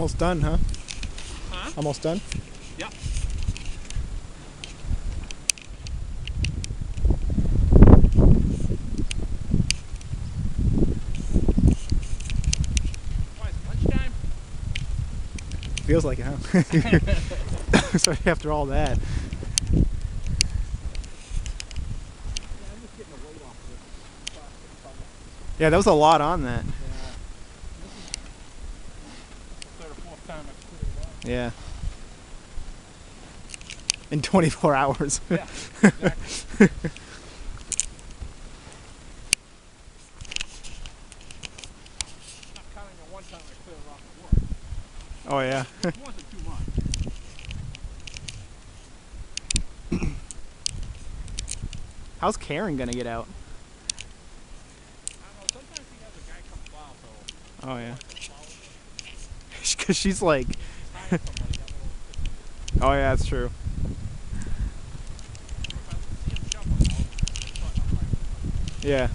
Almost done, huh? Huh? Almost done? Yep. Why, is it lunchtime? Feels like it, huh? Especially after all that. I'm just getting the weight off of this plastic cover. Yeah, that was a lot on that. Yeah. This is the third or fourth time I've put it on. Yeah. In 24 hours. Yeah, exactly. Not counting the one time I cleared it off at work. Oh yeah. It wasn't too much. How's Karen gonna get out? I don't know, sometimes he has a guy come plow, so... Oh yeah. Plow with him. Because she's like... He's hired somebody, that little... Oh yeah, that's true. If I see him shoveling, I'll... Yeah.